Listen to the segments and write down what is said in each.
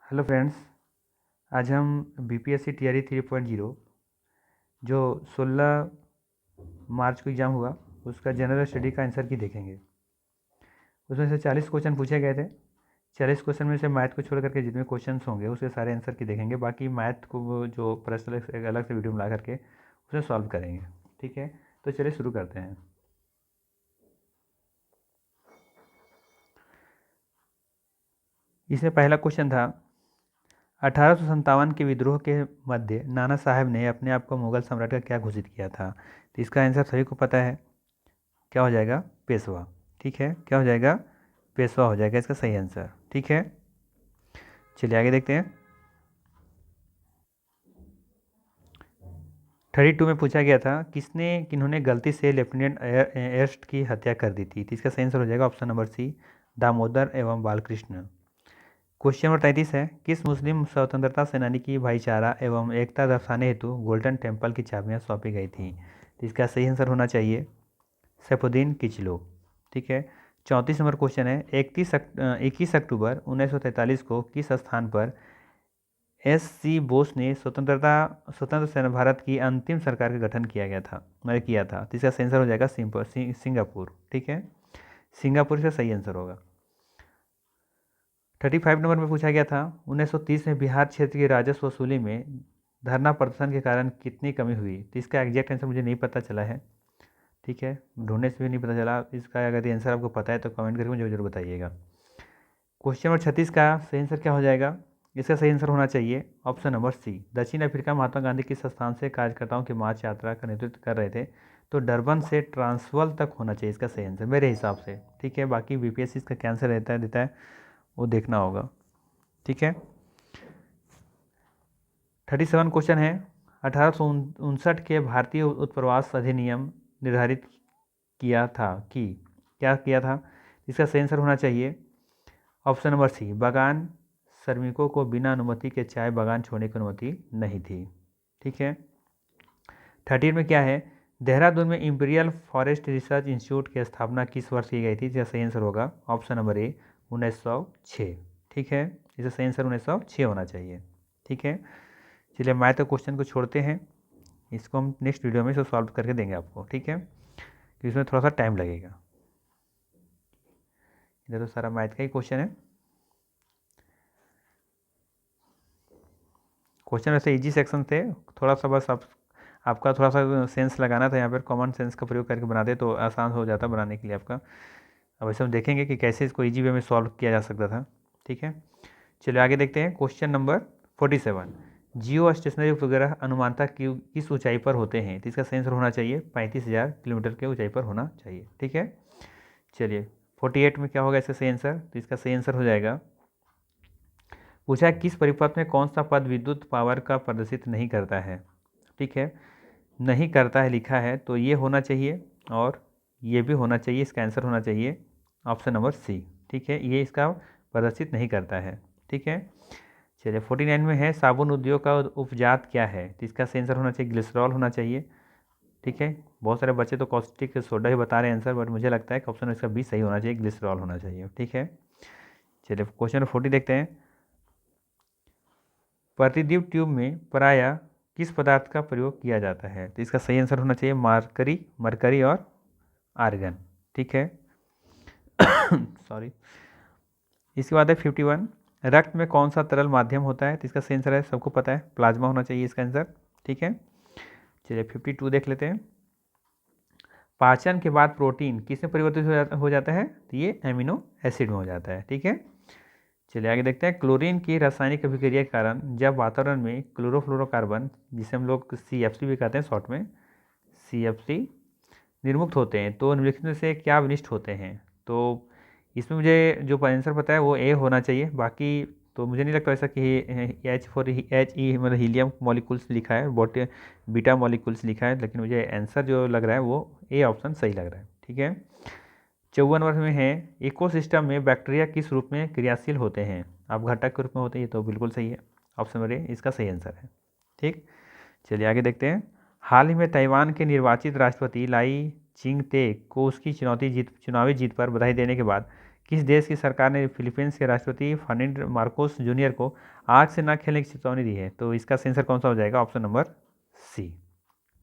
Hello friends, आज हम BPSC TRE 3.0 जो 16 मार्च को एग्ज़ाम हुआ उसका जनरल स्टडी का आंसर की देखेंगे। उसमें से 40 क्वेश्चन पूछे गए थे। 40 क्वेश्चन में से मैथ को छोड़ करके जितने क्वेश्चंस होंगे उसके सारे आंसर की देखेंगे। बाकी मैथ को वो जो प्रश्न एक अलग से वीडियो में ला करके उसे सॉल्व करेंगे। ठीक है, तो चलिए शुरू करते हैं। इसमें पहला क्वेश्चन था 1857 के विद्रोह के मध्य नाना साहब ने अपने आप को मुगल सम्राट का क्या घोषित किया था। तो इसका आंसर सभी को पता है, क्या हो जाएगा? पेशवा। ठीक है, क्या हो जाएगा? पेशवा हो जाएगा इसका सही आंसर। ठीक है, चलिए आगे देखते हैं। 32 में पूछा गया था किन्होंने गलती से लेफ्टिनेंट एर्स्ट की हत्या कर दी थी। तो इसका सही आंसर हो जाएगा ऑप्शन नंबर सी, दामोदर एवं बालकृष्ण। क्वेश्चन नंबर 33 है, किस मुस्लिम स्वतंत्रता सेनानी की भाईचारा एवं एकता दर्शाने हेतु गोल्डन टेम्पल की चाबियां सौंपी गई थी। तो इसका सही आंसर होना चाहिए सैफुद्दीन किचलू। ठीक है, 34 नंबर क्वेश्चन है, 21 अक्टूबर 1943 को किस स्थान पर एस.सी. बोस ने स्वतंत्र सेना भारत की अंतिम सरकार का गठन किया था। तो इसका सही आंसर हो जाएगा सिंगापुर। ठीक है, सिंगापुर इसका सही आंसर होगा। 35 नंबर में पूछा गया था 1930 में बिहार क्षेत्र की राजस्व वसूली में धरना प्रदर्शन के कारण कितनी कमी हुई। तो इसका एग्जैक्ट आंसर मुझे नहीं पता चला है। ठीक है, ढूंढने से भी नहीं पता चला। इसका अगर आंसर आपको पता है तो कमेंट करके मुझे जरूर बताइएगा। क्वेश्चन नंबर 36 का सही आंसर क्या हो जाएगा? इसका सही आंसर होना चाहिए ऑप्शन नंबर सी, दक्षिण अफ्रीका महात्मा गांधी किस स्थान से कार्यकर्ताओं की मार्च यात्रा का नेतृत्व कर रहे थे। तो डरबन से ट्रांसवाल तक होना चाहिए इसका सही आंसर मेरे हिसाब से। ठीक है, बाकी बीपीएससी इसका क्या आंसर देता है वो देखना होगा। ठीक है, 37 क्वेश्चन है, 1859 के भारतीय उत्प्रवास अधिनियम निर्धारित क्या किया था। इसका सही आंसर होना चाहिए ऑप्शन नंबर सी, बागान श्रमिकों को बिना अनुमति के चाय बागान छोड़ने की अनुमति नहीं थी। ठीक है, 30 में क्या है, देहरादून में इंपीरियल फॉरेस्ट रिसर्च इंस्टीट्यूट की स्थापना किस वर्ष की गई थी। इसका सही आंसर होगा ऑप्शन नंबर ए, 1906। ठीक है, इसका सही आंसर 1906 होना चाहिए। ठीक है, चलिए मैथ के क्वेश्चन को छोड़ते हैं, इसको हम नेक्स्ट वीडियो में इसको सॉल्व करके देंगे आपको। ठीक है, तो इसमें थोड़ा सा टाइम लगेगा। इधर तो सारा मैथ का ही क्वेश्चन है। क्वेश्चन वैसे इजी सेक्शन थे, थोड़ा सा बस आपका थोड़ा सा सेंस लगाना था यहाँ पर, कॉमन सेंस का प्रयोग करके बनाते तो आसान हो जाता बनाने के लिए आपका। अब ऐसे हम देखेंगे कि कैसे इसको इजी वे में सॉल्व किया जा सकता था। ठीक है, चलिए आगे देखते हैं। क्वेश्चन नंबर 47, जियो स्टेशनरी उपग्रह अनुमानतः किस ऊंचाई पर होते हैं। तो इसका सही आंसर होना चाहिए 35,000 किलोमीटर के ऊंचाई पर होना चाहिए। ठीक है, चलिए 48 में क्या होगा इसका सही आंसर। तो इसका सही आंसर हो जाएगा, पूछा किस परिपथ में कौन सा पद विद्युत पावर का प्रदर्शित नहीं करता है। ठीक है, नहीं करता है लिखा है, तो ये होना चाहिए और ये भी होना चाहिए। इसका आंसर होना चाहिए ऑप्शन नंबर सी। ठीक है, ये इसका प्रदर्शित नहीं करता है। ठीक है, चलिए 49 में है, साबुन उद्योग का उपजात क्या है। तो इसका सही आंसर होना चाहिए ग्लिसरॉल होना चाहिए। ठीक है, बहुत सारे बच्चे तो कॉस्टिक सोडा ही बता रहे हैं आंसर, बट मुझे लगता है कि ऑप्शन इसका बी सही होना चाहिए, ग्लिसरॉल होना चाहिए। ठीक है, चलिए क्वेश्चन नंबर 40 देखते हैं। प्रतिदीप ट्यूब में प्रायः किस पदार्थ का प्रयोग किया जाता है। तो इसका सही आंसर होना चाहिए मरकरी और आर्गन। ठीक है, सॉरी। इसके बाद है 51, रक्त में कौन सा तरल माध्यम होता है। तो इसका सही आंसर है, सबको पता है, प्लाज्मा होना चाहिए इसका आंसर। ठीक है, चलिए 52 देख लेते हैं। पाचन के बाद प्रोटीन किस में परिवर्तित हो जाता है। तो ये एमिनो एसिड में हो जाता है। ठीक है, चलिए आगे देखते हैं। क्लोरीन की रासायनिक अभिक्रिया के कारण जब वातावरण में क्लोरोफ्लोरोकार्बन, जिसे हम लोग CFC भी कहते हैं शॉर्ट में, CFC निर्मुक्त होते हैं तो निम्नलिखित में से क्या विनिष्ट होते हैं। तो इसमें मुझे जो आंसर पता है वो ए होना चाहिए, बाकी तो मुझे नहीं लगता ऐसा कि He मतलब हीलियम मॉलिक्यूल्स लिखा है, बीटा मॉलिक्यूल्स लिखा है, लेकिन मुझे आंसर जो लग रहा है वो ए ऑप्शन सही लग रहा है। ठीक है, 54 वर्ष में है, इकोसिस्टम में बैक्टीरिया किस रूप में क्रियाशील होते हैं। आप घटक के रूप में होते हैं, ये तो बिल्कुल सही है, ऑप्शन नंबर ए इसका सही आंसर है। ठीक, चलिए आगे देखते हैं। हाल ही में ताइवान के निर्वाचित राष्ट्रपति लाई चिंग ते को उसकी चुनावी जीत पर बधाई देने के बाद किस देश की सरकार ने फिलीपींस के राष्ट्रपति फर्डिनांड मार्कोस जूनियर को आग से ना खेलने की चेतावनी दी है? तो इसका आंसर कौन सा हो जाएगा? Option number C.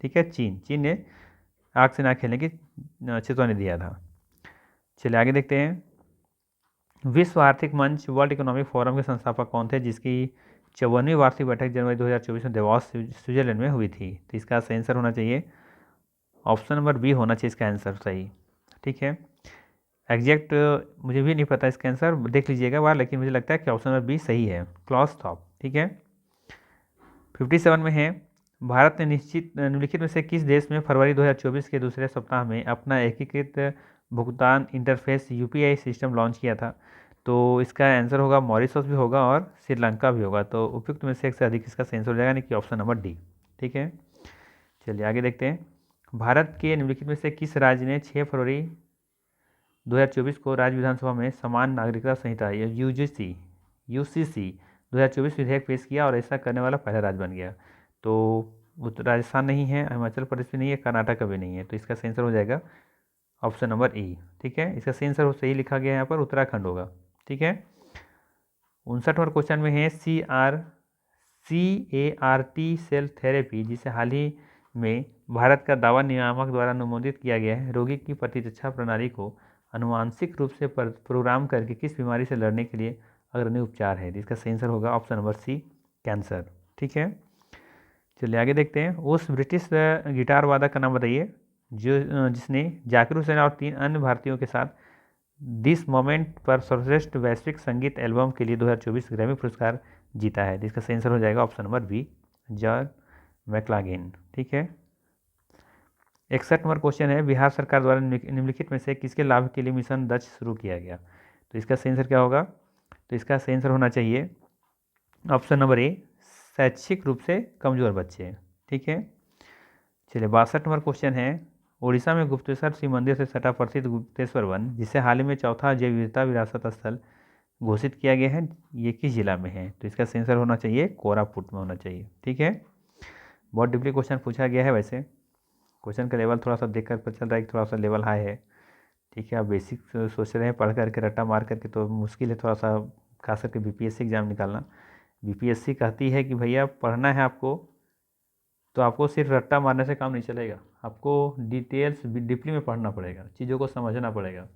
ठीक है, चीन ने आग से ना खेलने की चेतावनी दिया था। चलिए आगे देखते हैं। विश्व आर्थिक मंच वर्ल्ड इकोनॉमिक फोरम के संस्थापक कौन थे, जिसकी 54वीं वार्षिक बैठक जनवरी 2024 में देवोस स्विट्जरलैंड में हुई थी? तो इसका आंसर होना चाहिए ऑप्शन नंबर बी होना चाहिए इसका आंसर सही। ठीक है, एग्जैक्ट मुझे भी नहीं पता इसका आंसर, देख लीजिएगा वहाँ, लेकिन मुझे लगता है कि ऑप्शन नंबर बी सही है, क्लॉस थॉप। ठीक है, 57 में है, भारत ने निम्नलिखित में से किस देश में फरवरी 2024 के दूसरे सप्ताह में अपना एकीकृत भुगतान इंटरफेस यूपीआई सिस्टम लॉन्च किया था? तो इसका आंसर होगा मॉरिशस भी होगा और श्रीलंका भी होगा। तो उपयुक्त में से एक से अधिक इसका आंसर हो जाएगा, यानी कि ऑप्शन नंबर डी। ठीक है, चलिए आगे देखते हैं। भारत के निम्नलिखित में से किस राज्य ने 6 फरवरी 2024 को राज्य विधानसभा में समान नागरिकता संहिता यूसीसी 2024 विधेयक पेश किया और ऐसा करने वाला पहला राज्य बन गया? तो राजस्थान नहीं है, हिमाचल प्रदेश भी नहीं है, कर्नाटक भी नहीं है। तो इसका आंसर हो जाएगा ऑप्शन नंबर ई। ठीक है, इसका आंसर सही लिखा गया है यहाँ पर, उत्तराखंड होगा। ठीक है, 59 नंबर क्वेश्चन में है CAR-T सेल थेरेपी, जिसे हाल ही में भारत का दवा नियामक द्वारा अनुमोदित किया गया है, रोगी की प्रतिरक्षा प्रणाली को अनुवांशिक रूप से प्रोग्राम करके किस बीमारी से लड़ने के लिए अग्रणी उपचार है? इसका सही आंसर होगा ऑप्शन नंबर सी, कैंसर। ठीक है, चलिए आगे देखते हैं। उस ब्रिटिश गिटार वादक का नाम बताइए जिसने जाकिर हुसैन और 3 अन्य भारतीयों के साथ दिस मोमेंट पर सर्वश्रेष्ठ वैश्विक संगीत एल्बम के लिए 2024 ग्रैमी पुरस्कार जीता है? इसका सही आंसर हो जाएगा ऑप्शन नंबर बी, जॉन मैक्लागिन। ठीक है, 61 नंबर क्वेश्चन है, बिहार सरकार द्वारा निम्नलिखित में से किसके लाभ के लिए मिशन दक्ष शुरू किया गया? तो इसका सही आंसर क्या होगा? तो इसका सही आंसर होना चाहिए ऑप्शन नंबर ए, शैक्षिक रूप से कमजोर बच्चे। ठीक है, चलिए 62 नंबर क्वेश्चन है, उड़ीसा में गुप्तेश्वर शिव मंदिर से सटा प्रसिद्ध गुप्तेश्वर वन, जिसे हाल ही में चौथा जैव विविधता विरासत स्थल घोषित किया गया है, ये किस जिला में है? तो इसका आंसर होना चाहिए कोरापुट में होना चाहिए। ठीक है, बहुत डीपली क्वेश्चन पूछा गया है, वैसे क्वेश्चन का लेवल थोड़ा सा देखकर पता चल रहा है कि थोड़ा सा लेवल हाई है। ठीक है, आप बेसिक सोच रहे हैं पढ़ करके रट्टा मार करके तो मुश्किल है थोड़ा सा, खास करके बीपीएससी एग्जाम निकालना। बीपीएससी कहती है कि भैया पढ़ना है आपको, तो आपको सिर्फ रट्टा मारने से काम नहीं चलेगा, आपको डिटेल्स डीपली में पढ़ना पड़ेगा, चीज़ों को समझना पड़ेगा।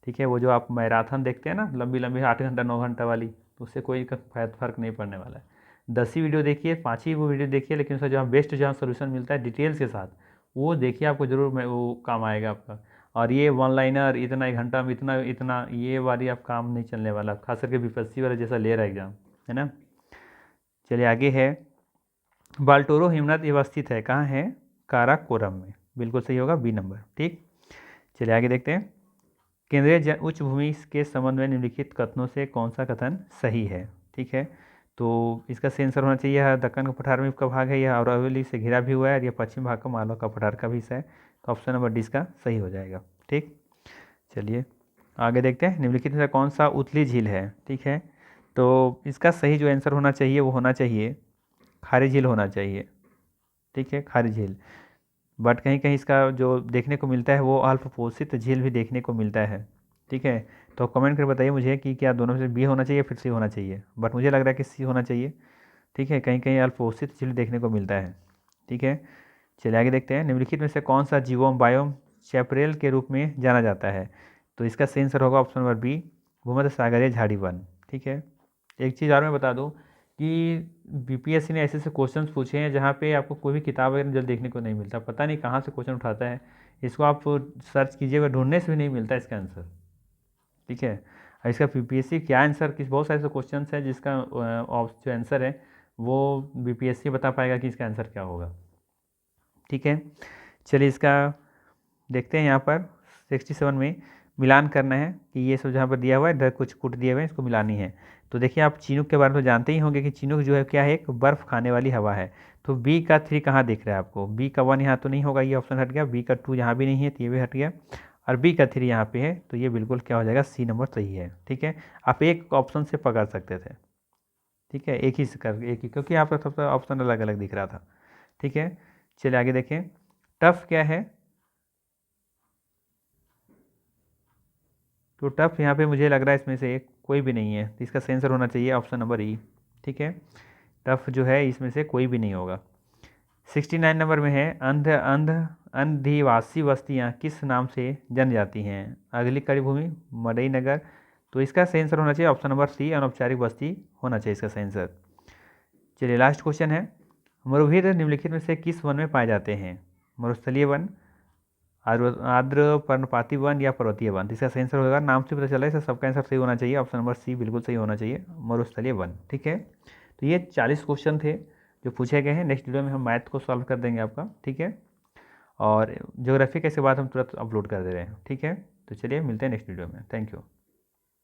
ठीक है, वो जो आप मैराथन देखते हैं ना, लंबी लंबी 8 घंटा 9 घंटा वाली, तो उससे कोई फ़र्क नहीं पड़ने वाला है। 10 ही वीडियो देखिए, 5 ही वो वीडियो देखिए, लेकिन उसका जहाँ बेस्ट जहाँ सोल्यूशन मिलता है डिटेल्स के साथ, वो देखिए, आपको ज़रूर वो काम आएगा आपका। और ये वन लाइनर इतना 1 घंटा में इतना इतना ये वाली आप काम नहीं चलने वाला, खास करके बीपीएससी वाला जैसा ले रहा है एग्जाम, है ना। चलिए आगे है, बाल्टोरो हिमनद अवस्थित है, कहाँ है? काराकोरम में, बिल्कुल सही होगा बी नंबर। ठीक, चलिए आगे देखते हैं। केंद्रीय उच्च भूमि के संबंध में निम्नलिखित कथनों से कौन सा कथन सही है? ठीक है, तो इसका सही आंसर होना चाहिए, यह दक्कन का पठार में का भाग है, यह अरावली से घिरा भी हुआ है, और यह पश्चिम भाग का मालवा का पठार का भी हिस्सा है। तो ऑप्शन नंबर डी इसका सही हो जाएगा। ठीक, चलिए आगे देखते हैं, निम्नलिखित में से कौन सा उथली झील है? ठीक है, तो इसका सही जो आंसर होना चाहिए वो होना चाहिए खारी झील होना चाहिए। ठीक है, खारी झील, बट कहीं कहीं इसका जो देखने को मिलता है वो अल्पपोषित झील भी देखने को मिलता है। ठीक है, तो कमेंट करके बताइए मुझे कि क्या दोनों में से बी होना चाहिए फिर सी होना चाहिए, बट मुझे लग रहा है कि सी होना चाहिए। ठीक है, कहीं कहीं अल्पपोषित झील देखने को मिलता है। ठीक है, चलिए आगे देखते हैं, निम्नलिखित में से कौन सा जीवोम बायोम चैपरेल के रूप में जाना जाता है? तो इसका सही आंसर होगा ऑप्शन नंबर बी, भूमध्य सागरीय झाड़ी वन। ठीक है, एक चीज़ और मैं बता दूं कि बीपीएससी ने ऐसे ऐसे क्वेश्चन पूछे हैं जहाँ पे आपको कोई भी किताब वगैरह जल्द देखने को नहीं मिलता, पता नहीं कहाँ से क्वेश्चन उठाता है, इसको आप सर्च कीजिएगा, ढूंढने से भी नहीं मिलता इसका आंसर। ठीक है, इसका बीपीएससी क्या आंसर, किस बहुत सारे ऐसे क्वेश्चन है जिसका जो आंसर है वो बीपीएससी बता पाएगा कि इसका आंसर क्या होगा। ठीक है, चलिए इसका देखते हैं, यहाँ पर 67 में मिलान करना है कि ये सब जहाँ पर दिया हुआ है, इधर कुछ कुट दिए हुए हैं, इसको मिलानी है। तो देखिए, आप चिनूक के बारे में तो जानते ही होंगे कि चिनूक जो है क्या है, एक बर्फ़ खाने वाली हवा है। तो बी का 3 कहाँ दिख रहा है आपको? बी का 1 यहाँ तो नहीं होगा, ये ऑप्शन हट गया, बी का 2 यहाँ भी नहीं है तो ये भी हट गया, और बी का 3 यहाँ पे है, तो ये बिल्कुल क्या हो जाएगा, सी नंबर सही है। ठीक है, आप एक ऑप्शन से पकड़ सकते थे। ठीक है, एक ही से कर एक ही, क्योंकि यहाँ पर सबसे ऑप्शन अलग अलग दिख रहा था। ठीक है, चलिए आगे देखें, टफ क्या है? तो टफ यहाँ पे मुझे लग रहा है इसमें से कोई भी नहीं है, तो इसका सही आंसर होना चाहिए ऑप्शन नंबर ई। ठीक है, टफ जो है इसमें से कोई भी नहीं होगा। 69 नंबर में है अंधिवासी बस्तियाँ किस नाम से जन जाती हैं? अगली कड़ी भूमि, मडई नगर। तो इसका सही आंसर होना चाहिए ऑप्शन नंबर सी, अनौपचारिक बस्ती होना चाहिए इसका सही आंसर। चलिए लास्ट क्वेश्चन है, मरुभूमि निम्नलिखित में से किस वन में पाए जाते हैं? मरुस्थलीय वन, आर्द्र पर्णपाती वन या पर्वतीय वन? इसका सही आंसर होगा, नाम से पता चला है, सबका आंसर सही होना चाहिए, ऑप्शन नंबर सी बिल्कुल सही होना चाहिए, मरुस्थलीय वन। ठीक है, तो ये 40 क्वेश्चन थे जो पूछे गए हैं। नेक्स्ट वीडियो में हम मैथ को सॉल्व कर देंगे आपका। ठीक है, और ज्योग्राफी के बाद हम तुरंत अपलोड कर दे रहे हैं। ठीक है, तो चलिए मिलते हैं नेक्स्ट वीडियो में। Thank you.